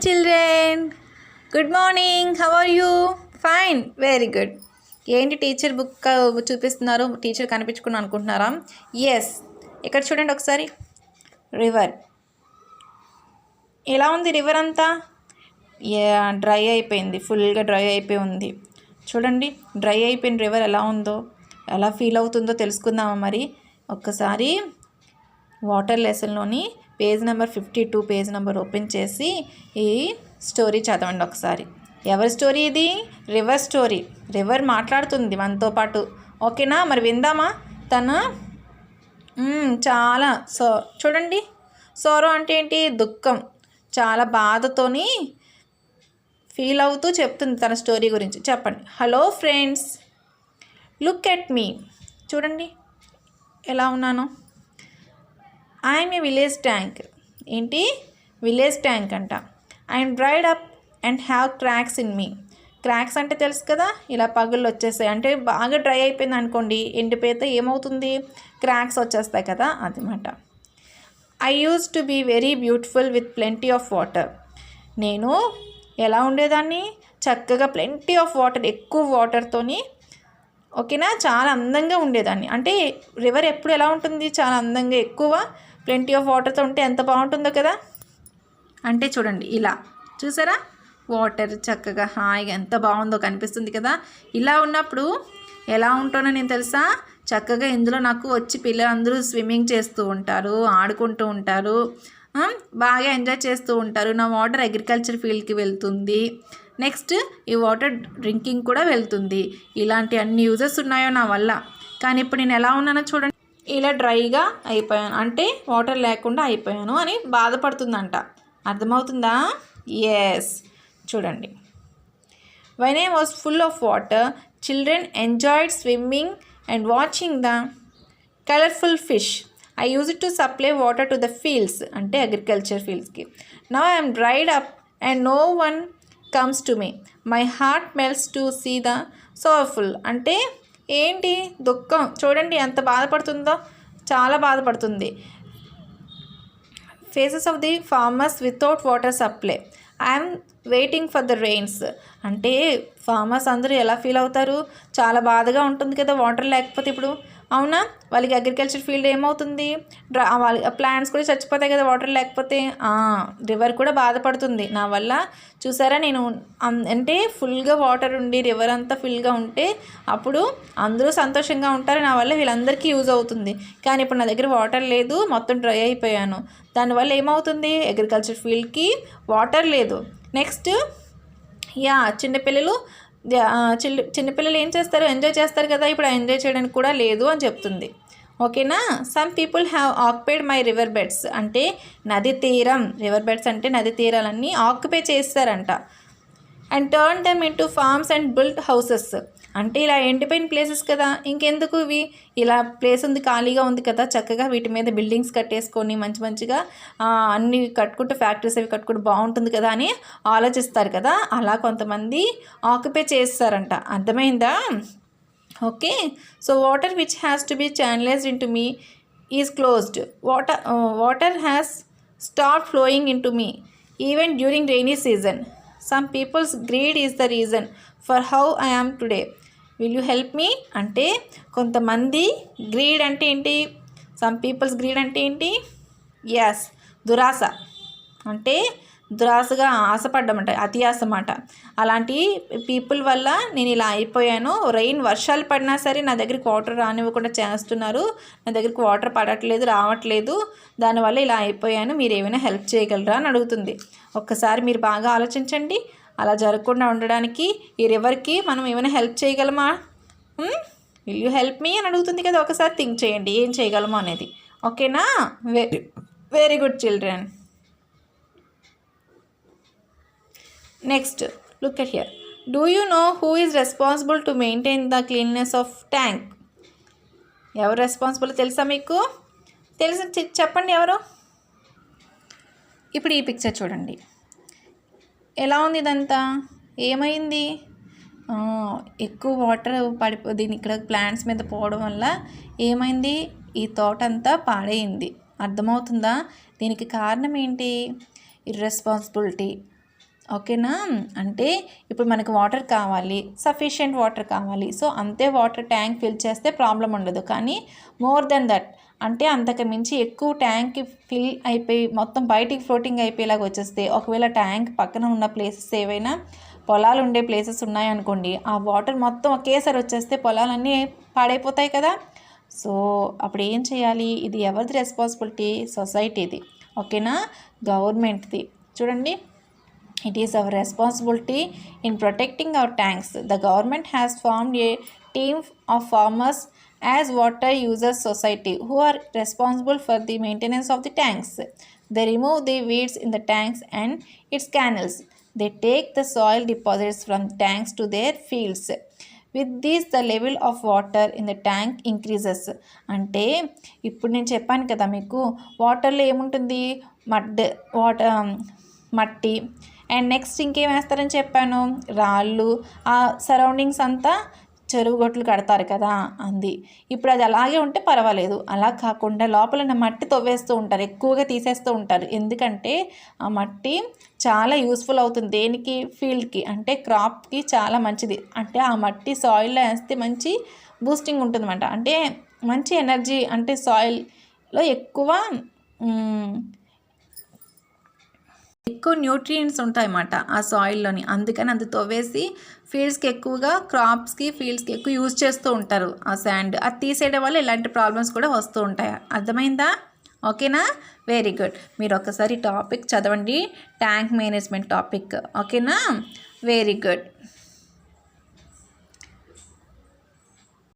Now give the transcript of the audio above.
children. Good morning. How are you? Fine. Very good. ఏంటి teacher book చూపిస్తున్నారు, teacher కనిపించుకుని అనుకుంటున్నారా? Yes, ఇక్కడ చూడండి ఒకసారి. రివర్ ఎలా ఉంది? రివర్ అంతా డ్రై అయిపోయింది, ఫుల్గా డ్రై అయిపోయి ఉంది. చూడండి, డ్రై అయిపోయిన రివర్ ఎలా ఉందో, ఎలా ఫీల్ అవుతుందో తెలుసుకుందామా మరి. ఒక్కసారి వాటర్ లెసన్లోని page number 52 page number open చేసి ఈ స్టోరీ చదవండి ఒకసారి. ఎవరి స్టోరీ ఇది? River story. రివర్ మాట్లాడుతుంది మనతో పాటు. ఓకేనా? మరి విందామా? తను చాలా చూడండి, సోరో అంటే ఏంటి? దుఃఖం, చాలా బాధతోని ఫీల్ అవుతూ చెప్తుంది తన స్టోరీ గురించి. చెప్పండి. Hello friends, look at me. చూడండి ఎలా ఉన్నాను. I'm a village tank. ఏంటి? విలేజ్ ట్యాంక్ అంట. I'm dried up and have cracks in me. Cracks అంటే తెలుసు కదా, ఇలా పగుళ్ళు వచ్చేస్తాయి. అంటే బాగా డ్రై అయిపోయింది అనుకోండి, ఎండిపోతే ఏమవుతుంది? క్రాక్స్ వచ్చేస్తాయి కదా, అదనమాట. I use to be very beautiful with plenty of water. నేను ఎలా ఉండేదాన్ని? చక్కగా ప్లెంటీ ఆఫ్ వాటర్, ఎక్కువ వాటర్తోని, ఓకేనా, చాలా అందంగా ఉండేదాన్ని. అంటే రివర్ ఎప్పుడు ఎలా ఉంటుంది? చాలా అందంగా, ఎక్కువ ప్లెంటీ ఆఫ్ వాటర్తో ఉంటే ఎంత బాగుంటుందో కదా. అంటే చూడండి, ఇలా చూసారా, వాటర్ చక్కగా హాయిగా ఎంత బాగుందో కనిపిస్తుంది కదా. ఇలా ఉన్నప్పుడు ఎలా ఉంటానో నేను తెలుసా? చక్కగా ఇందులో నాకు వచ్చి పిల్లలందరూ స్విమ్మింగ్ చేస్తూ ఉంటారు, ఆడుకుంటూ ఉంటారు, బాగా ఎంజాయ్ చేస్తూ ఉంటారు. నా వాటర్ అగ్రికల్చర్ ఫీల్డ్కి వెళ్తుంది. నెక్స్ట్ ఈ వాటర్ డ్రింకింగ్ కూడా వెళ్తుంది. ఇలాంటి అన్ని యూజెస్ ఉన్నాయో నా వల్ల. కానీ ఇప్పుడు నేను ఎలా ఉన్నానో చూడండి, ఇలా డ్రైగా అయిపోయాను, అంటే వాటర్ లేకుండా అయిపోయాను అని బాధపడుతుందంట. అర్థమవుతుందా? ఎస్. చూడండి. When I was full of water, children enjoyed swimming and watching the colorful fish. I used to supply water to the fields, అంటే agriculture ఫీల్డ్స్కి. Now I am dried up and no one comes to me. My heart melts to see the sorrowful. అంటే ఏంటి? దుఃఖం. చూడండి ఎంత బాధపడుతుందో, చాలా బాధపడుతుంది. Faces of the farmers without water supply. I'm waiting for the rains. అంటే farmers అందరూ ఎలా ఫీల్ అవుతారు? చాలా బాధగా ఉంటుంది కదా వాటర్ లేకపోతే. ఇప్పుడు అవునా, వాళ్ళకి అగ్రికల్చర్ ఫీల్డ్ ఏమవుతుంది? వాళ్ళ ప్లాంట్స్ కూడా చచ్చిపోతాయి కదా వాటర్ లేకపోతే. రివర్ కూడా బాధపడుతుంది నా వల్ల. చూసారా, నేను అంటే ఫుల్గా వాటర్ ఉండి రివర్ అంతా ఫుల్గా ఉంటే అప్పుడు అందరూ సంతోషంగా ఉంటారు, నా వల్ల వీళ్ళందరికీ యూజ్ అవుతుంది. కానీ ఇప్పుడు నా దగ్గర వాటర్ లేదు, మొత్తం డ్రై అయిపోయాను. దానివల్ల ఏమవుతుంది? అగ్రికల్చర్ ఫీల్డ్కి వాటర్ లేదు. నెక్స్ట్ చిన్నపిల్లలు ఏం చేస్తారు? ఎంజాయ్ చేస్తారు కదా. ఇప్పుడు ఎంజాయ్ చేయడానికి కూడా లేదు అని చెప్తుంది. ఓకేనా? Some people have occupied my river beds. అంటే నది తీరం, రివర్ బెడ్స్ అంటే నది తీరాలన్నీ ఆక్యుపై చేస్తారంట. And turn them into farms and build houses. అంటే ఇలా ఎండిపోయిన ప్లేసెస్ కదా, ఇంకెందుకు ఇవి? ఇలా ప్లేస్ ఉంది, ఖాళీగా ఉంది కదా, చక్కగా వీటి మీద బిల్డింగ్స్ కట్టేసుకొని మంచి మంచిగా అన్నీ కట్టుకుంటూ, ఫ్యాక్టరీస్ అవి కట్టుకుంటూ బాగుంటుంది కదా అని ఆలోచిస్తారు కదా. అలా కొంతమంది ఆక్యుపై చేస్తారంట. అర్థమైందా? Okay. So water which has to be channelized into me is closed. Water has start flowing into me even during rainy season. Some people's greed is the reason for how I am today. Will you help me? అంటే కొంతమంది greed అంటే ఏంటి? Some people's greed అంటే ఏంటి? Yes, దురాశ. అంటే దురాశగా ఆశపడ్డమంట, అతి ఆశ అన్నమాట. అలాంటి పీపుల్ వల్ల నేను ఇలా అయిపోయాను. వర్షాలు పడినా సరే నా దగ్గరికి వాటర్ రానివ్వకుండా చేస్తున్నారు, నా దగ్గరికి వాటర్ పడట్లేదు, రావట్లేదు, దానివల్ల ఇలా అయిపోయాను. మీరు ఏమైనా హెల్ప్ చేయగలరా అని అడుగుతుంది. ఒక్కసారి మీరు బాగా ఆలోచించండి. అలా జరగకుండా ఉండడానికి ఈ రివర్కి మనం ఏమైనా హెల్ప్ చేయగలమా? విల్ యూ హెల్ప్ మీ అని అడుగుతుంది కదా. ఒకసారి థింక్ చేయండి ఏం చేయగలమో అనేది. ఓకేనా? Very good children. Next, look at here. Do you know who is responsible to maintain the cleanness of tank? ఎవరు రెస్పాన్సిబుల్ తెలుసా మీకు? తెలుసు, చెప్పండి ఎవరు? ఇప్పుడు ఈ పిక్చర్ చూడండి, ఎలా ఉంది ఇదంతా? ఏమైంది? ఎక్కువ వాటర్ దీని ఇక్కడ ప్లాంట్స్ మీద పోవడం వల్ల ఏమైంది? ఈ తోట అంతా పాడైంది. అర్థమవుతుందా? దీనికి కారణం ఏంటి? ఇర్రెస్పాన్సిబిలిటీ. ఓకేనా. అంటే ఇప్పుడు మనకు వాటర్ కావాలి, సఫిషియెంట్ వాటర్ కావాలి, సో అంతే వాటర్ ట్యాంక్ ఫిల్ చేస్తే ప్రాబ్లం ఉండదు. కానీ మోర్ దెన్ దట్ అంటే అంతకు మించి ఎక్కువ ట్యాంక్ ఫిల్ అయిపోయి మొత్తం బయటికి ఫ్లోటింగ్ అయిపోయేలాగా వచ్చేస్తే, ఒకవేళ ట్యాంక్ పక్కన ఉన్న ప్లేసెస్ ఏవైనా పొలాలు ఉండే ప్లేసెస్ ఉన్నాయనుకోండి, ఆ వాటర్ మొత్తం ఒకేసారి వచ్చేస్తే పొలాలన్నీ పాడైపోతాయి కదా. సో అప్పుడు ఏం చేయాలి? ఇది ఎవరిది రెస్పాన్సిబిలిటీ? సొసైటీది. ఓకేనా, గవర్నమెంట్ది. చూడండి, it is our responsibility in protecting our tanks. The government has formed a team of farmers as water users society who are responsible for the maintenance of the tanks. They remove the weeds in the tanks and its canals. They take the soil deposits from tanks to their fields. With this the level of water in the tank increases. అంటే ఇప్పుడు నేను చెప్పాను కదా మీకు, వాటర్లో ఏముంటుంది? మట్టి and next ఇంకేం వేస్తారని చెప్పాను? రాళ్ళు. ఆ సరౌండింగ్స్ అంతా చెరువు గొట్లు కడతారు కదా, అంది. ఇప్పుడు అది అలాగే ఉంటే పర్వాలేదు. అలా కాకుండా లోపల ఉన్న మట్టి తవ్వేస్తూ ఉంటారు, ఎక్కువగా తీసేస్తూ ఉంటారు. ఎందుకంటే ఆ మట్టి చాలా యూస్ఫుల్ అవుతుంది. దేనికి? ఫీల్డ్కి, అంటే క్రాప్కి చాలా మంచిది. అంటే ఆ మట్టి సాయిల్లో వేస్తే మంచి బూస్టింగ్ ఉంటుందన్నమాట. అంటే మంచి ఎనర్జీ, అంటే సాయిల్లో ఎక్కువ న్యూట్రియంట్స్ ఉంటాయన్నమాట ఆ సాయిల్లోని. అందుకని అది తవ్వేసి ఫీల్డ్స్కి ఎక్కువగా, క్రాప్స్కి, ఫీల్డ్స్కి ఎక్కువ యూజ్ చేస్తూ ఉంటారు ఆ శాండ్. అది తీసేయడం వల్ల ఇలాంటి ప్రాబ్లమ్స్ కూడా వస్తూ ఉంటాయి. అర్థమైందా? ఓకేనా, వెరీ గుడ్. మీరు ఒకసారి టాపిక్ చదవండి, ట్యాంక్ మేనేజ్మెంట్ టాపిక్. ఓకేనా, వెరీ గుడ్.